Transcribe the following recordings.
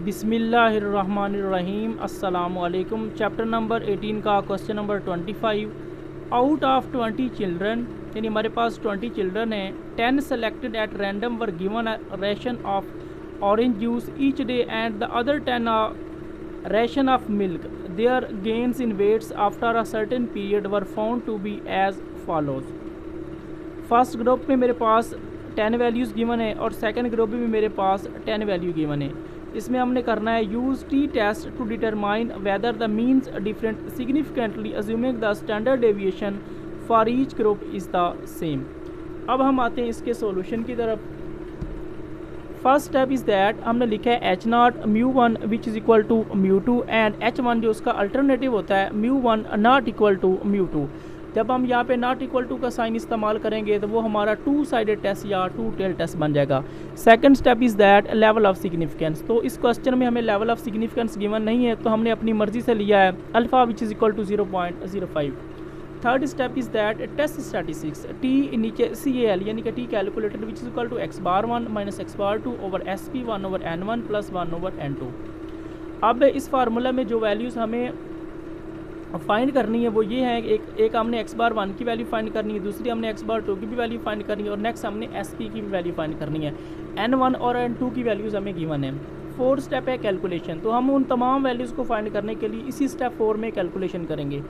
बिस्मिल्लाहिर्रहमानिर्रहीम अस्सलामुअलैकुम। Chapter number 18 का question number 25। Out of 20 children, यानी हमारे पास 20 चिल्ड्रन हैं, 10 selected at random were given a ration of orange juice each day and the other 10 ration of milk. Their gains in weights after a certain period were found to be as follows. First group में मेरे पास 10 values given है और second group में मेरे पास 10 value given है। इसमें हमने करना है use T test to determine whether the means different significantly assuming the standard deviation for each group is the same. अब हम आते हैं इसके सॉल्यूशन की तरफ। फर्स्ट स्टेप इज़ दैट हमने लिखा है H naught mu one which is equal to mu two and H one जो उसका अल्टरनेटिव होता है mu one not equal to mu two. जब हम यहाँ पे नॉट इक्वल टू का साइन इस्तेमाल करेंगे तो वो हमारा टू साइडेड टेस्ट या टू टेल टेस्ट बन जाएगा। Second step is that level of significance. तो इस क्वेश्चन में हमें लेवल ऑफ सिग्निफिकेंस गिवन नहीं है तो हमने अपनी मर्जी से लिया है alpha which is equal to 0.05। Third step is that test statistics T नीचे CAL यानी कि T calculated which is equal to x bar 1 minus x bar 2 over SP 1 over N1 plus 1 over N2। अब इस formula में जो values हमें find करनी है वो ये है, एक हमने x बार 1 की वैल्यू फाइंड करनी है, दूसरी हमने x बार 2 की भी वैल्यू फाइंड करनी है और नेक्स्ट हमने SP की भी वैल्यू फाइंड करनी है। N1 और N2 की वैल्यूज़ हमें गिवन है। फोर्थ स्टेप है कैलकुलेशन। तो हम उन तमाम वैल्यूज़ को फाइंड करने के लिए इसी स्टेप 4 में कैलकुलेशन करेंगे।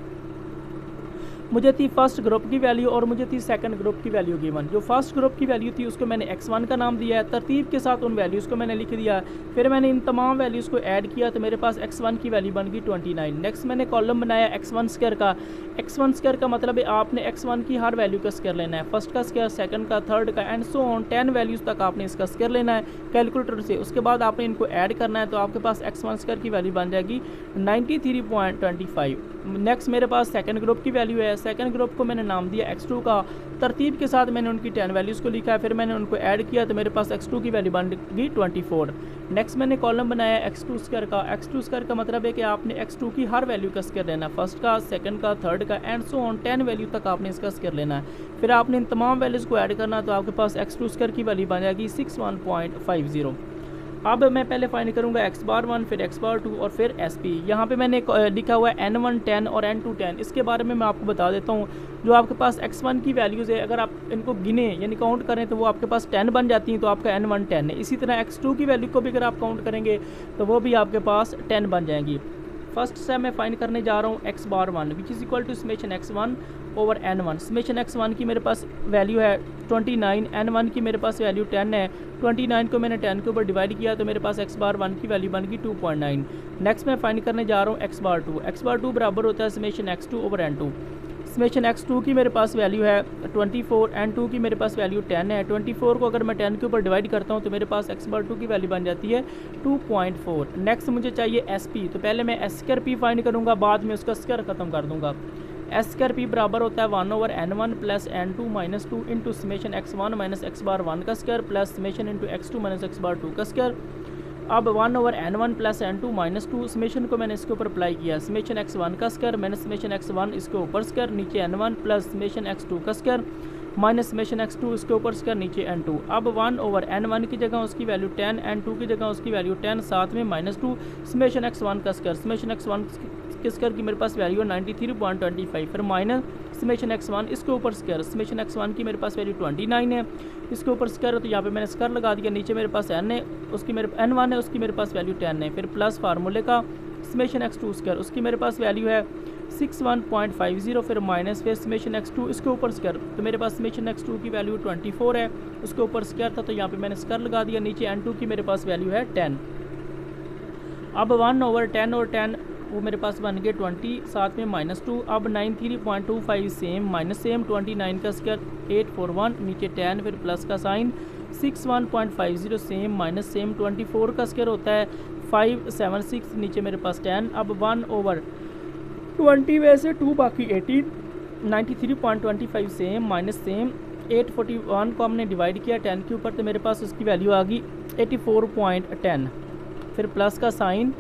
मुझे थी फर्स्ट ग्रुप की वैल्यू और मुझे थी सेकंड ग्रुप की वैल्यू गिवन। जो फर्स्ट ग्रुप की वैल्यू थी उसको मैंने x1 का नाम दिया है, तरतीब के साथ उन वैल्यूज़ को मैंने लिख दिया। फिर मैंने इन तमाम वैल्यूज़ को ऐड किया तो मेरे पास x1 की वैल्यू बन गई 29। नेक्स्ट मैंने कॉलम बनाया x1 स्क्वायर का। x1 स्क्वायर का मतलब है आपने x1 की हर वैल्यू का स्क्वायर लेना है, फर्स्ट का स्क्वायर, सेकंड का, थर्ड का एंड सो ऑन 10 वैल्यूज़ तक आपने इसका स्क्वायर लेना है कैलकुलेटर से। उसके बाद आपने इनको ऐड करना है तो आपके पास x1 स्क्वायर की वैल्यू बन जाएगी 93.25। नेक्स्ट मेरे पास सेकंड ग्रुप की वैल्यू है। सेकंड ग्रुप को मैंने नाम दिया x2 का। तरतीब के साथ मैंने उनकी 10 वैल्यूज़ को लिखा है, फिर मैंने उनको ऐड किया तो मेरे पास x2 की वैल्यू बन गई 24। नेक्स्ट मैंने कॉलम बनाया x2 स्क्वायर का। x2 स्क्वायर का मतलब है कि आपने x2 की हर वैल्यू का स्क्वायर लेना है, फर्स्ट का, सेकंड का, थर्ड का एंड सो ऑन 10 वैल्यू तक आपने इसका स्क्वायर लेना है। फिर आपने इन तमाम वैल्यूज़ को ऐड करना तो आपके पास x2 स्क्वायर की वैल्यू बन जाएगी 61.50। अब मैं पहले फाइंड करूंगा x बार 1 फिर x बार 2 और फिर SP। यहाँ पे मैंने लिखा हुआ है N1 10 और N2 10। इसके बारे में मैं आपको बता देता हूँ। जो आपके पास x1 की वैल्यूज़ है अगर आप इनको गिने यानी काउंट करें तो वो आपके पास 10 बन जाती हैं, तो आपका N1 10 है। इसी तरह x2 की वैल्यू को भी अगर आप काउंट करेंगे तो वो भी आपके पास 10 बन जाएंगी। फर्स्ट से मैं फाइंड करने जा रहा हूँ x bar 1 which is equal to summation x1 over N1। Summation x1 की मेरे पास वैल्यू है 29, N1 की मेरे पास वैल्यू 10 है। 29 को मैंने 10 के ऊपर डिवाइड किया तो मेरे पास x बार 1 की वैल्यू बन गई 2.9। नेक्स्ट मैं फाइंड करने जा रहा हूँ x बार 2। x बार 2 बराबर होता है summation x2 over N2। Summation x2 की मेरे पास वैल्यू है 24, N2 की मेरे पास वैल्यू 10 है। 24 को अगर मैं 10 के ऊपर डिवाइड करता हूँ तो मेरे पास x बार 2 की वैल्यू बन जाती है 2.4। नेक्स्ट मुझे चाहिए SP। तो पहले मैं S स्क्वायर P फाइंड करूँगा, बाद में उसका स्क्वायर ख़त्म कर दूँगा। S स्क्वायर P बराबर होता है 1 over N1 plus N2 minus 2 into summation x1 minus x bar 1 का square plus summation into x2 minus x bar 2 का स्क्वायर। अब 1 over N1 plus N2 minus 2 summation को मैंने इसके ऊपर अप्लाई किया, समेशन x1 का स्क्वायर माइनस समेशन x1 इसके ऊपर स्क्वायर, नीचे N1 प्लस समेशन x2 का स्क्वायर माइनस समेशन x2 इसके ऊपर स्क्वायर, नीचे N2। अब 1 ओवर N1 की जगह उसकी वैल्यू 10, N2 की जगह उसकी वैल्यू 10, साथ में माइनस 2 समेशन x1 का स्क्वायर। समेशन x1 के स्क्वायर की मेरे पास वैल्यू है 93.25, फिर माइनस समेशन x1 इसके ऊपर स्क्वायर। समेशन x1 की मेरे पास वैल्यू 29 है, इसके ऊपर स्क्वायर है तो यहाँ पे मैंने स्क्वायर लगा दिया। नीचे मेरे पास n है, उसकी मेरे N1 है, उसकी मेरे पास वैल्यू 10 है। फिर प्लस फार्मूले का समेशन x2 स्क्वायर, उसकी मेरे पास वैल्यू है 61.50, फिर माइनस फिर समेशन x2 इसके ऊपर स्क्वायर। तो मेरे पास समेशन x2 की वैल्यू 24 है, उसके ऊपर स्क्वायर था तो यहाँ पे मैंने स्क्वायर लगा दिया। नीचे N2 की मेरे पास वैल्यू है 10। अब 1 ओवर 10 और 10 वो मेरे पास बन गए 20, साथ में माइनस 2। अब 93.25 सेम माइनस सेम 29 का स्क्वायर 841, नीचे 10 फिर प्लस का साइन 61.50 सेम माइनस सेम 24 का स्क्वायर होता है 576, नीचे मेरे पास 10। अब 1 ओवर 20 में से 2 बाकी 18, 93.25 सेम माइनस सेम 841 को हमने डिवाइड किया 10 के ऊपर तो मेरे पास उसकी वैल्यू आ गई 84.10, फिर प्लस का साइन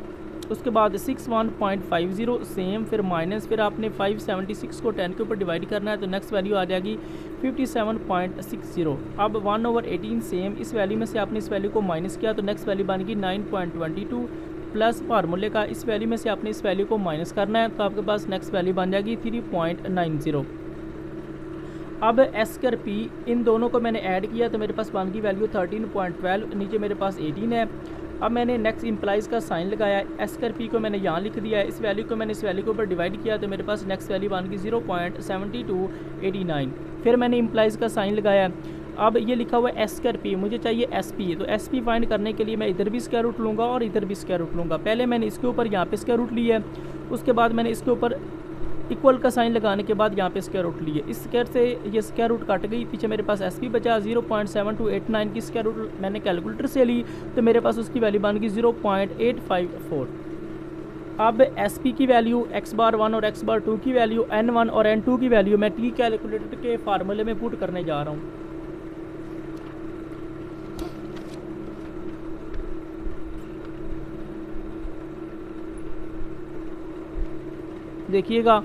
उसके बाद 61.50 सेम, फिर माइनस, फिर आपने 576 को 10 के ऊपर डिवाइड करना है तो नेक्स्ट वैल्यू आ जाएगी 57.60। अब 1/18 सेम, इस वैल्यू में से आपने इस वैल्यू को माइनस किया तो नेक्स्ट वैल्यू बनेगी 9.22 प्लस फार्मूले का इस वैल्यू में से आपने इस वैल्यू को माइनस करना है तो आपके पास नेक्स्ट वैल्यू बन जाएगी 3.90। अब एस कर पी इन दोनों को मैंने ऐड किया तो मेरे पास बन गई वैल्यू 13.12, नीचे मेरे पास 18 है। अब मैंने नेक्स्ट इम्प्लाइज का साइन लगाया, एस कर पी को मैंने यहाँ लिख दिया है, इस वैल्यू को मैंने इस वैल्यू के ऊपर डिवाइड किया तो मेरे पास नेक्स्ट वैल्यू बन गई 0.7289। फिर मैंने इम्प्लाइज का साइन लगाया, अब ये लिखा हुआ है एस कर पी, मुझे चाहिए एस पी, तो एस पी फाइंड करने के लिए मैं इधर भी स्क्वायर रूट लूँगा और इधर भी स्क्वायर रूट लूँगा। पहले मैंने इसके ऊपर यहाँ पे स्क्वायर रूट लिया है, उसके बाद मैंने इसके ऊपर इक्वल का साइन लगाने के बाद यहाँ पे स्क्वायर रूट लिए, इस स्क्वायर से ये स्क्वायर रूट कट गई, पीछे मेरे पास एस पी बचा 0.7289 की स्क्वायर रूट मैंने कैलकुलेटर से ली तो मेरे पास उसकी वैल्यू बन गई 0.854। अब एस पी की वैल्यू x⁻1 और x⁻2 की वैल्यू n1 और n2 की वैल्यू मैं टी कैलकुलेटर के फार्मूले में पुट करने जा रहा हूँ। देखिएगा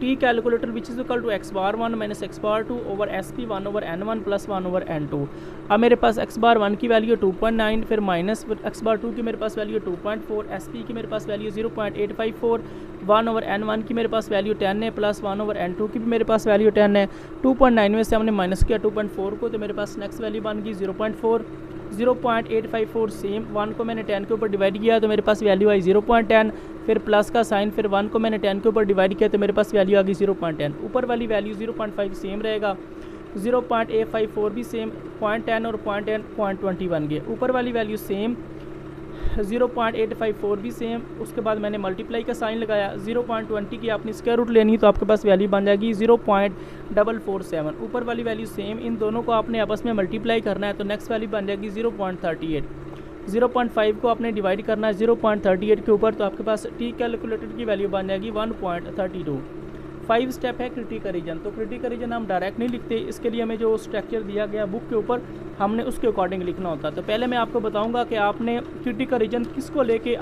T calculator which is equal to x⁻1 minus x⁻2 over SP 1/n1 plus 1/n2। अब मेरे पास x⁻1 की वैल्यू 2.9, फिर माइनस x⁻2 की मेरे पास वैल्यू 2.4, SP की मेरे पास वैल्यू 0.854, 1/n1 की मेरे पास वैल्यू 10 है प्लस 1/n2 की भी मेरे पास वैल्यू 10 है। 2.9 में से हमने माइनस किया 2.4 को तो मेरे पास नेक्स्ट वैल्यू बन गई 0.4। 0.854 सेम, 1 को मैंने 10 के ऊपर डिवाइड किया तो मेरे पास वैल्यू आई 0.10, फिर प्लस का साइन, फिर 1 को मैंने 10 के ऊपर डिवाइड किया तो मेरे पास वैल्यू आ गई 0.10। ऊपर वाली वैल्यू 0.5 सेम रहेगा, 0.854 भी सेम, 0.10 और 0.10 0.20 बन गए। ऊपर वाली वैल्यू सेम, 0.854 भी सेम, उसके बाद मैंने मल्टीप्लाई का साइन लगाया, 0.20 की आपने स्क्वायर रूट लेनी तो आपके पास वैल्यू बन जाएगी 0.447। ऊपर वाली वैल्यू सेम, इन दोनों को आपने आपस में मल्टीप्लाई करना है तो नेक्स्ट वैल्यू बन जाएगी 0.38। 0.5 को आपने डिवाइड करना है 0.38 के ऊपर तो आपके पास टी कैलकुलेटर की वैल्यू बन जाएगी 1.32। 5 स्टेप है क्रिटिकल रीजन, तो क्रिटिकल रीजन हम डायरेक्ट नहीं लिखते, इसके लिए हमें जो स्ट्रक्चर दिया गया बुक के ऊपर हमने उसके अकॉर्डिंग लिखना होता है। तो पहले मैं आपको बताऊंगा कि आपने क्रिटिकल रीजन किसको लेके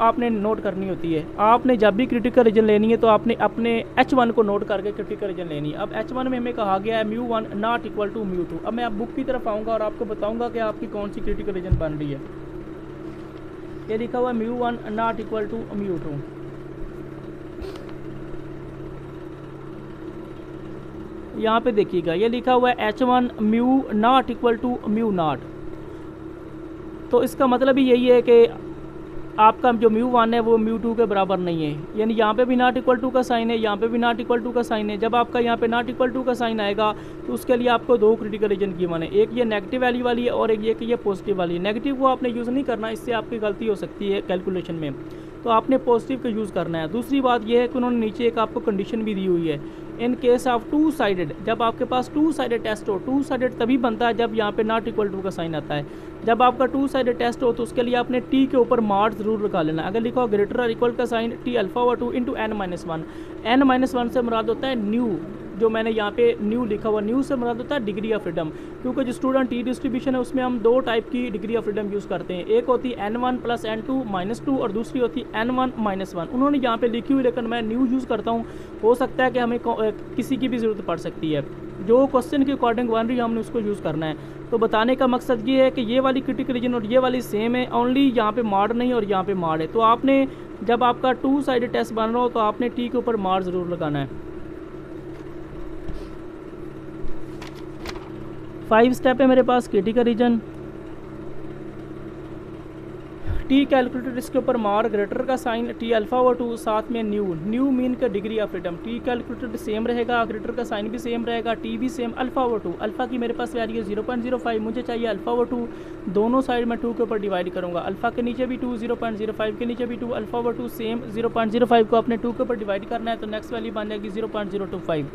आपने नोट करनी होती है। आपने जब भी क्रिटिकल रीजन लेनी है तो आपने अपने H1 को नोट करके क्रिटिकल रीजन लेनी है। अब H1 में हमें कहा गया है μ1 नॉट इक्वल टू μ2। अब मैं आप बुक की तरफ आऊँगा और आपको बताऊँगा कि आपकी कौन सी क्रिटिकल रीजन बन रही है। ये लिखा हुआ है μ1 नॉट इक्वल टू μ2। यहाँ पे देखिएगा ये लिखा हुआ है H1 mu not equal to mu naught, तो इसका मतलब ही यही है कि आपका जो μ1 है वो μ2 के बराबर नहीं है, यानी यहाँ पे भी नॉट इक्वल टू का साइन है, यहाँ पे भी नॉट इक्वल टू का साइन है। जब आपका यहाँ पे नॉट इक्वल टू का साइन आएगा तो उसके लिए आपको दो क्रिटिकल रीजन की माने, एक ये नेगेटिव वैल्यू वाली है और एक ये कि ये पॉजिटिव वाली है। नेगेटिव को आपने यूज़ नहीं करना, इससे आपकी गलती हो सकती है कैलकुलेशन में, तो आपने पॉजिटिव का यूज़ करना है। दूसरी बात यह है कि उन्होंने नीचे एक आपको कंडीशन भी दी हुई है, in case of two sided, जब आपके पास टू साइडेड टेस्ट हो, टू साइडेड तभी बनता है जब यहाँ पे नॉट इक्वल टू का साइन आता है। जब आपका टू साइडेड टेस्ट हो तो उसके लिए आपने टी के ऊपर मार्ड जरूर लगा लेना। अगर लिखा हो ग्रेटर और इक्वल का sign T अल्फा/2 into n-1, n-1 से मुराद होता है न्यू, जो मैंने यहाँ पे न्यू लिखा हुआ, न्यू से मुराद होता है डिग्री ऑफ फ्रीडम, क्योंकि जो स्टूडेंट टी डिस्ट्रीब्यूशन है उसमें हम दो टाइप की डिग्री ऑफ फ्रीडम यूज़ करते हैं, एक होती है n1 प्लस n2 -2 और दूसरी होती है n1 -1। उन्होंने यहाँ पे लिखी हुई लेकिन मैं न्यू यूज़ करता हूँ, हो सकता है कि हमें किसी की भी ज़रूरत पड़ सकती है। जो क्वेश्चन के अकॉर्डिंग बन रही है हमने उसको यूज़ करना है। तो बताने का मकसद ये है कि ये वाली क्रिटिकल रीजन और ये वाली सेम है, ओनली यहाँ पे मार्ड नहीं और यहाँ पे मार्ड है। तो आपने जब आपका टू साइडेड टेस्ट बन रहा हो तो आपने टी के ऊपर मार्ड ज़रूर लगाना है। 5 स्टेप है मेरे पास क्रिटिकल रीजन, टी कैलकुलेटर, इसके ऊपर मार, ग्रेटर का साइन टी अल्फा/2, साथ में न्यू, न्यू मीन का degree of freedom, T calculator same रहेगा, ग्रेटर का साइन भी सेम रहेगा, टी भी सेम, अल्फा/2, अल्फा की मेरे पास वैल्यू 0.05, मुझे चाहिए अल्फा/2, दोनों साइड में 2 के ऊपर डिवाइड करूंगा, अल्फा के नीचे भी 2, 0.05 के नीचे भी 2, अल्फा/2 सेम, 0.05 को आपने 2 के ऊपर डिवाइड करना है तो नेक्स्ट वैल्यू बन जाएगी 0.025।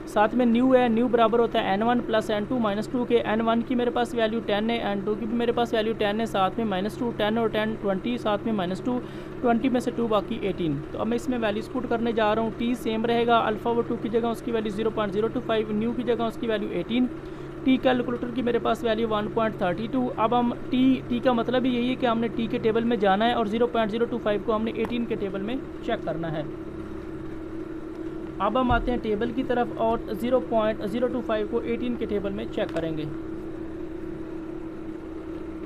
साथ में न्यू है, न्यू बराबर होता है n1 प्लस n2 -2 के, n1 की मेरे पास वैल्यू 10 है, n2 की भी मेरे पास वैल्यू 10 है, साथ में -2, 10 और 10 20, साथ में -2, 20 में से 2 बाकी 18। तो अब मैं इसमें वैल्यूज पुट करने जा रहा हूँ। टी सेम रहेगा, अल्फा/2 की जगह उसकी वैल्यू 0.025, न्यू की जगह उसकी वैल्यू 18, टी कैलकुलेटर की मेरे पास वैल्यू 1.32। अब हम टी का मतलब ही यही है कि हमने टी के टेबल में जाना है और 0.025 को हमने 18 के टेबल में चेक करना है। अब हम आते हैं टेबल की तरफ और 0.025 को 18 के टेबल में चेक करेंगे।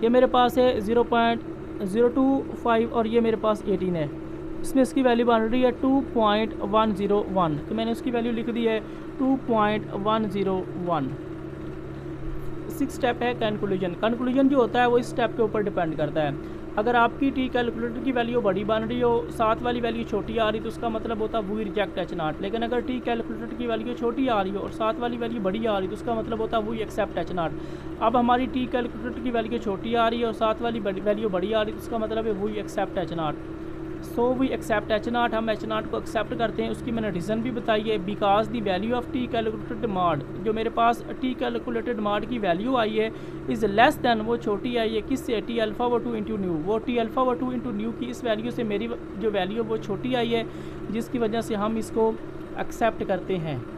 ये मेरे पास है 0.025 और ये मेरे पास 18 है। इसमें इसकी वैल्यू बन रही है 2.101, तो मैंने उसकी वैल्यू लिख दी है 2.101। 6 स्टेप है कंक्लूजन। कंक्लूजन जो होता है वो इस स्टेप के ऊपर डिपेंड करता है। अगर आपकी टी कैलकुलेटर की वैल्यू बड़ी बन रही हो, 7 वाली वैल्यू छोटी आ रही, तो उसका मतलब होता है वी रिजेक्ट एच नॉट। लेकिन अगर टी कैलकुलेटर की वैल्यू छोटी आ रही हो और 7 वाली वैल्यू बड़ी आ रही, तो उसका मतलब होता है वी एक्सेप्ट एच नॉट। अब हमारी टी कैलकुलेटर की वैल्यू छोटी आ रही है और 7 वाली वैल्यू बड़ी आ रही, तो उसका मतलब है we accept H naught. So we accept H naught, हम एच नॉट को एक्सेप्ट करते हैं। उसकी मैंने रीज़न भी बताई है, because the value of T calculated demand, जो मेरे पास टी कैलकुलेटेड डिमांड की वैल्यू आई है इज़ लेस दैन, वो छोटी आई है किससे, टी अल्फ़ा वो 2 इंटू न्यू। वो टी अल्फ़ा वो 2 इंटू न्यू की इस वैल्यू से मेरी जो वैल्यू वो छोटी आई है, जिसकी वजह से हम इसको एक्सेप्ट करते हैं।